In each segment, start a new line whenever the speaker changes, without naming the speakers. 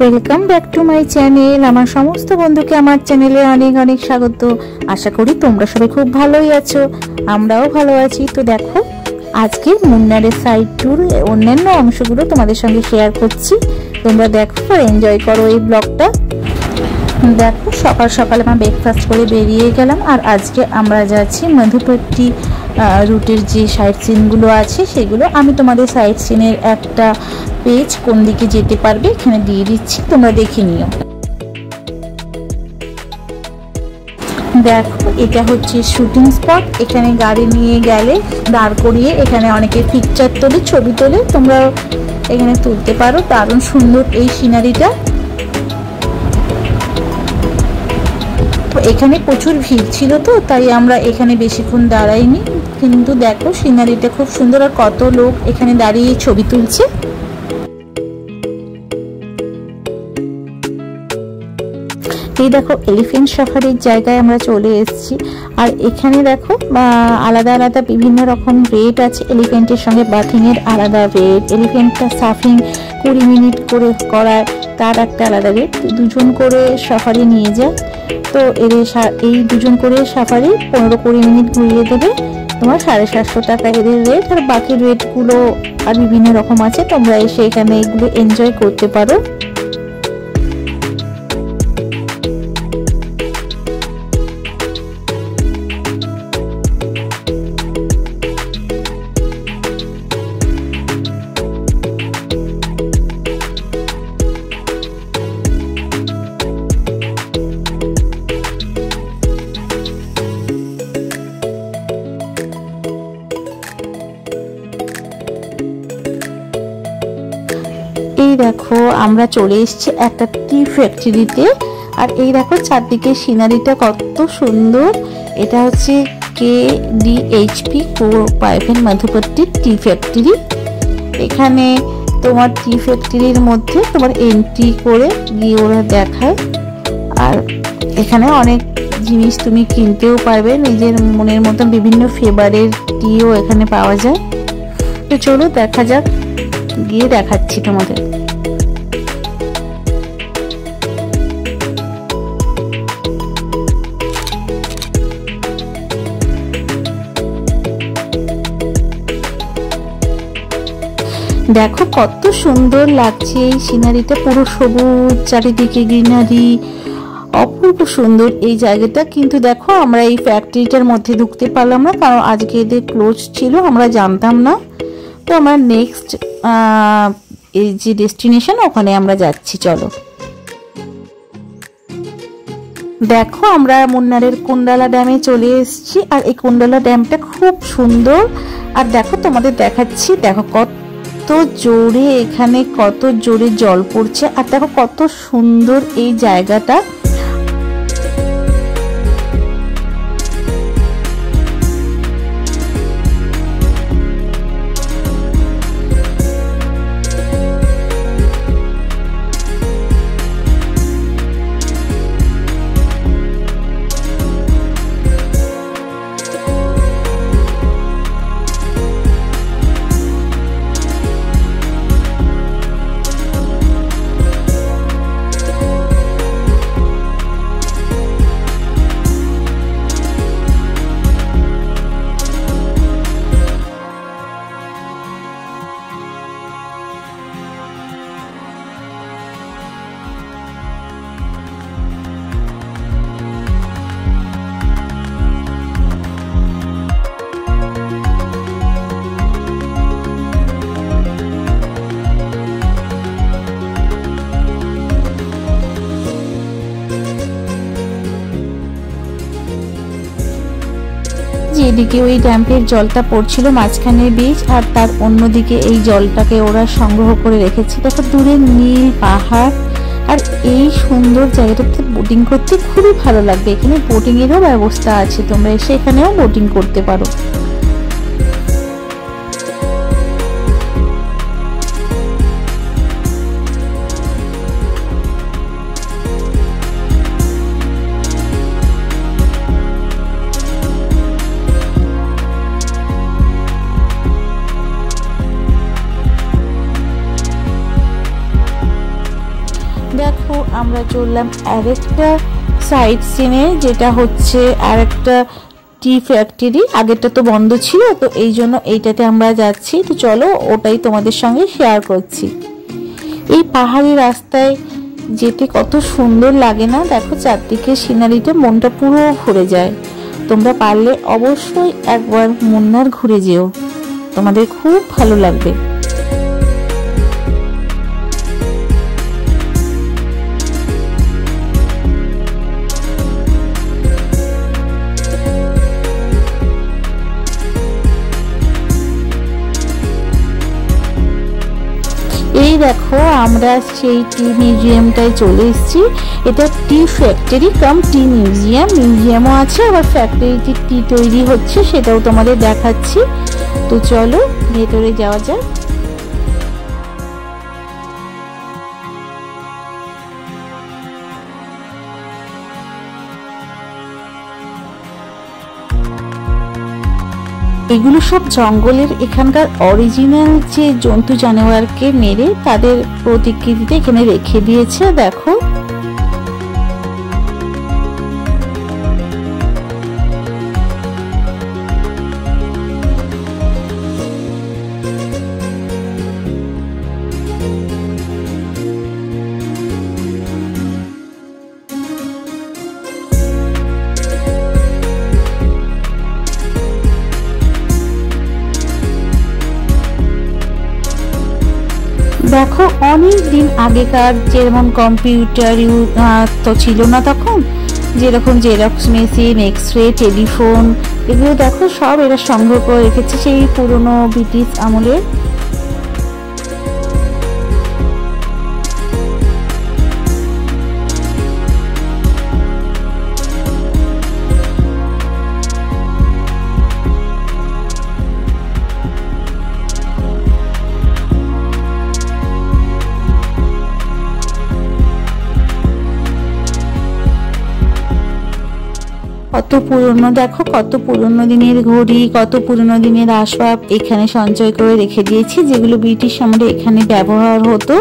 Welcome back to my channel. আমার সমস্ত বন্ধুকে আমার চ্যানেলে অনেক অনেক স্বাগত। আশা করি তোমরা সবাই খুব ভালোই আছো, আমরাও ভালো আছি। তো দেখো, আজকে মুন্নারের সাইড ট্যুর অন্যান্য অংশগুলো তোমাদের সঙ্গে শেয়ার করছি। তোমরা দেখো আর এনজয় করো এই ব্লগটা। দেখো, সকাল সকাল আমরা ব্রেকফাস্ট করে বেরিয়ে গেলাম। আর আজকে আমরা যাচ্ছি মধুপট্টি রুটের যে সাইট সিনগুলো আছে সেগুলো আমি তোমাদের সাইট সিনের একটা পেজ কোন দিকে যেতে পারবে এখানে দিয়ে দিচ্ছি, তোমরা দেখে নিও। দেখো, এটা হচ্ছে শুটিং স্পট। এখানে গাড়ি নিয়ে গেলে দাঁড় করিয়ে এখানে অনেকে পিকচার তোলে, ছবি তোলে, তোমরা এখানে তুলতে পারো। দারুণ সুন্দর এই সিনারিটা। তো এখানে প্রচুর ভিড় ছিল, তো তাই আমরা এখানে বেশিক্ষণ দাঁড়াইনি। কিন্তু দেখো, সিনারিটা খুব সুন্দর আর কত লোক এখানে দাঁড়িয়ে ছবি তুলছে। এই দেখো, এলিফ্যান্ট সাফারির জায়গায় আমরা চলে এসেছি। আর এখানে দেখো আলাদা আলাদা বিভিন্ন রকম রেট আছে। এলিফ্যান্টের সঙ্গে বাথিংয়ের আলাদা রেট, এলিফ্যান্টটা সাফিং 20 মিনিট করে করায় তার একটা আলাদা রেট। দুজন করে সাফারি নিয়ে যায়, তো এই দুজন করে সাফারি 15-20 মিনিট ঘুরিয়ে দেবে। তোমার 750 টাকা এদের রেট। আর বাকি রেটগুলো আর বিভিন্ন রকম আছে, তোমরা এসে এখানে এগুলো এনজয় করতে পারো। এই দেখো, আমরা চলে এসেছি একটা টি ফ্যাক্টরিতে। আর এই দেখো চারদিকে সিনারিটা কত সুন্দর। এটা হচ্ছে KDHP প্রাইভেট মধুপট্টি টি ফ্যাক্টরি। এখানে তোমার টি ফ্যাক্টরির মধ্যে তোমার এন্ট্রি করে গিয়ে ওরা দেখায়। আর এখানে অনেক জিনিস তুমি কিনতেও পারবে, নিজের মনের মতন বিভিন্ন ফ্লেভারের টিও এখানে পাওয়া যায়। তো চলো দেখা যাক, গিয়ে দেখাচ্ছি তোমাদের। দেখো কত সুন্দর লাগছে এই সিনারিটা, পুরো সবুজ, চারিদিকে গ্রিনারি, অপূর্ব সুন্দর এই জায়গাটা। কিন্তু দেখো, আমরা এই ফ্যাক্টরিটার মধ্যে ঢুকতে পারলাম না, কারণ আজকে এদের ক্লোজ ছিল, আমরা জানতাম না। তো আমরা নেক্সট এই যে ডেস্টিনেশন ওখানে আমরা যাচ্ছি, চলো। দেখো, আমরা মুন্নারের কুন্ডালা ড্যামে চলে এসেছি। আর এই কুন্ডালা ড্যামটা খুব সুন্দর। আর দেখো, তোমাদের দেখাচ্ছি, দেখো কত জোরে এখানে কত জোরে জল পড়ছে। আর দেখো কত সুন্দর এই জায়গাটা। যেদিকে ওই ড্যাম্পের জলটা পড়ছিল মাঝখানে বীজ, আর তার অন্যদিকে এই জলটাকে ওরা সংগ্রহ করে রেখেছে। দেখো দূরে নীল পাহাড়। আর এই সুন্দর জায়গাটাতে বোটিং করতে খুবই ভালো লাগবে। এখানে বোটিং এরও ব্যবস্থা আছে, তোমরা এসে এখানেও বোটিং করতে পারো। দেখো আমরা চললাম আরেকটা সাইড সিনে, যেটা হচ্ছে আরেকটা টি ফ্যাক্টরি। আগেরটা তো বন্ধ ছিল, তো এই জন্য এইটাতে আমরা যাচ্ছি। তো চলো ওটাই তোমাদের সঙ্গে শেয়ার করছি। এই পাহাড়ি রাস্তায় যেতে কত সুন্দর লাগে না? দেখো চারদিকে সিনারিটা, মনটা পুরো ঘুরে যায়। তোমরা পারলে অবশ্যই একবার মুন্নার ঘুরে যেও, তোমাদের খুব ভালো লাগবে। এই দেখো আমরা সেই টি মিউজিয়ামটায় চলে এসেছি। এটা টি ফ্যাক্টরি কাম টি মিউজিয়াম, মিউজিয়ামও আছে, আবার ফ্যাক্টরিতে টি তৈরি হচ্ছে সেটাও তোমাদের দেখাচ্ছি। তো চলো ভেতরে যাওয়া যাক। এগুলো সব জঙ্গলের এখানকার অরিজিনাল যে জন্তু জানোয়ারকে মেরে তাদের প্রতিকৃতিতে এখানে রেখে দিয়েছে। দেখো দেখো অনেক দিন আগেকার যেমন কম্পিউটার তো ছিল না তখন, যেরকম জেরক্স মেশিন, এক্সরে, টেলিফোন, এগুলো দেখো সব এরা সংগ্রহ করে রেখেছে সেই পুরনো ব্রিটিশ আমলের। কত পুরনো, দেখো কত পুরনো দিনের ঘড়ি, কত পুরনো দিনের আসবাব এখানে সঞ্চয় করে রেখে দিয়েছি, যেগুলো ব্রিটিশ আমলে এখানে ব্যবহার হতো।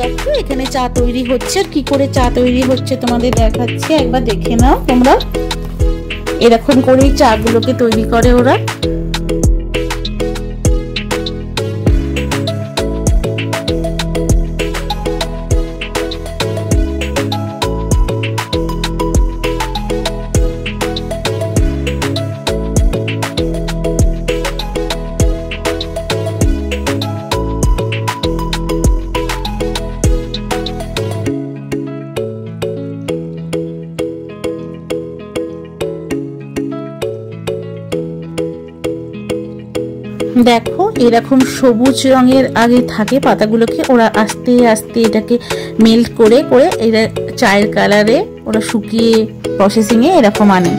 দেখো এখানে চা তৈরি হচ্ছে, কি করে চা তৈরি হচ্ছে তোমাদের দেখাচ্ছি, একবার দেখে নাও তোমরা। এরকম করেই চা গুলোকে তৈরি করে ওরা। দেখো এরকম সবুজ রঙের আগে থাকে পাতাগুলোকে, ওরা আস্তে আস্তে এটাকে মেল্ট করে করে এরা চায়ের কালারে ওরা শুকিয়ে প্রসেসিং এ এরকম আনে।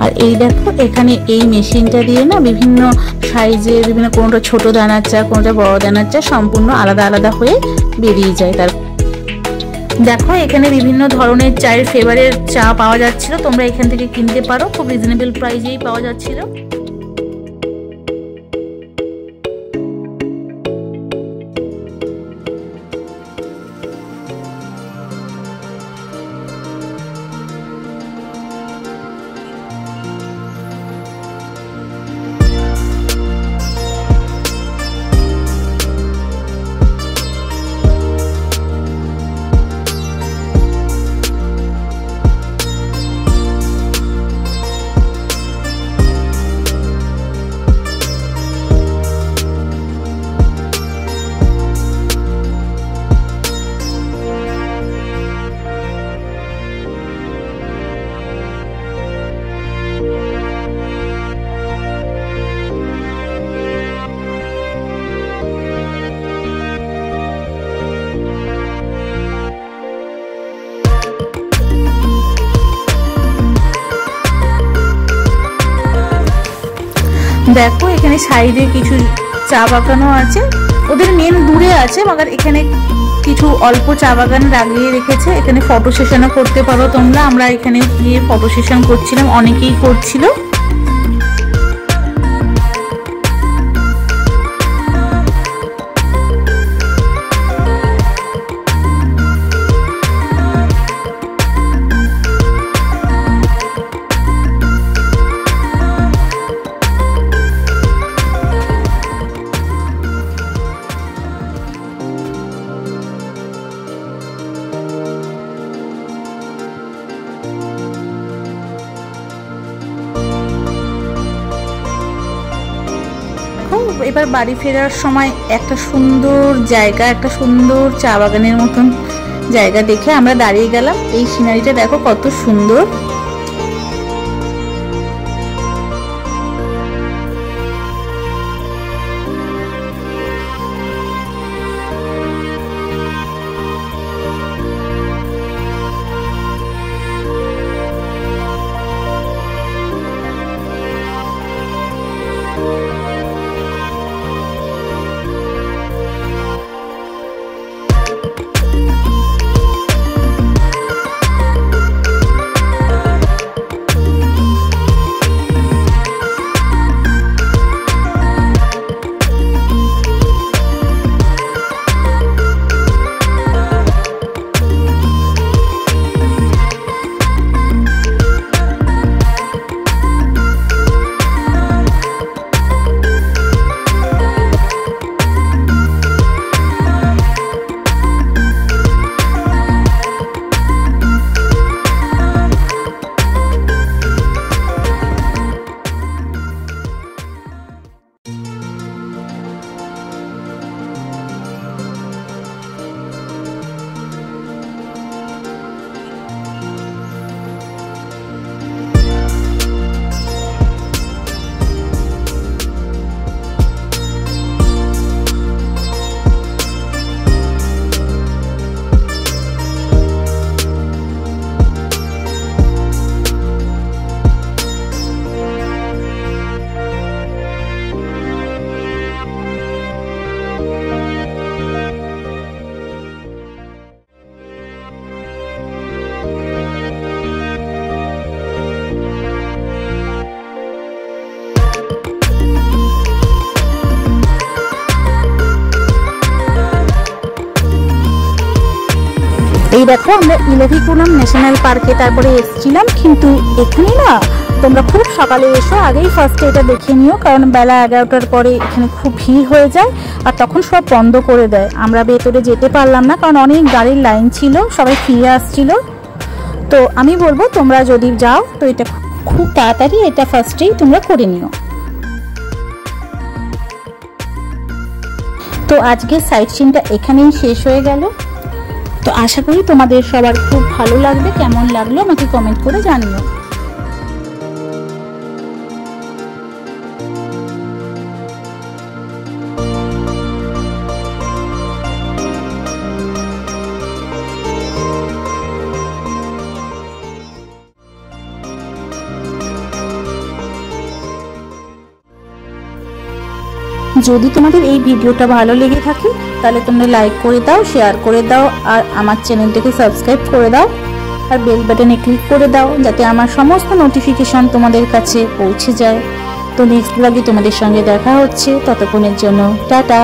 আর এই দেখো এখানে এই মেশিনটা দিয়ে না বিভিন্ন সাইজের, বিভিন্ন কোনটা ছোট দানার চা, কোনটা বড় দানার চা সম্পূর্ণ আলাদা আলাদা হয়ে বেরিয়ে যায়। তার দেখো এখানে বিভিন্ন ধরনের চায়ের ফ্লেভারের চা পাওয়া যাচ্ছিল, তোমরা এখান থেকে কিনতে পারো, খুব রিজনেবল প্রাইসেই পাওয়া যাচ্ছিল। দেখো এখানে সাইডে কিছু চা বাগানও আছে, ওদের মেন দূরে আছে, মগর এখানে কিছু অল্প চা বাগান লাগিয়ে রেখেছে। এখানে ফটো সেশনও করতে পারো তোমরা। আমরা এখানে গিয়ে ফটো সেশন করছিলাম, অনেকেই করছিল। এবার বাড়ি ফেরার সময় একটা সুন্দর জায়গা, একটা সুন্দর চা বাগানের মতন জায়গা দেখে আমরা দাঁড়িয়ে গেলাম। এই সিনারিটা দেখো কত সুন্দর। এই দেখো আমরা ইলেভিকুলাম ন্যাশনাল পার্কে তারপরে এসেছিলাম, কিন্তু এখানে না তোমরা খুব সকালে এসো, আগেই ফার্স্টে এটা দেখে নিও, কারণ বেলা 11টার পরে এখানে খুব ভিড় হয়ে যায় আর তখন সব বন্ধ করে দেয়। আমরা ভেতরে যেতে পারলাম না কারণ অনেক গাড়ির লাইন ছিল, সবাই ফিরে আসছিল। তো আমি বলবো তোমরা যদি যাও তো এটা খুব তাড়াতাড়ি এটা ফার্স্টেই তোমরা করে নিও। তো আজকের সাইট সিনটা এখানেই শেষ হয়ে গেল। তো আশা করি তোমাদের সবার খুব ভালো লাগবে। কেমন লাগলো আমাকে কমেন্ট করে জানিও। যদি তোমাদের এই ভিডিওটা ভালো লেগে থাকে তাহলে তোমরা লাইক করে দাও, শেয়ার করে দাও, আর আমার চ্যানেলটাকে সাবস্ক্রাইব করে দাও, আর বেল বাটনে ক্লিক করে দাও যাতে আমার সমস্ত নোটিফিকেশন তোমাদের কাছে পৌঁছে যায়। তো নেক্সট ব্লগে তোমাদের সঙ্গে দেখা হচ্ছে, ততক্ষণের জন্য টাটা।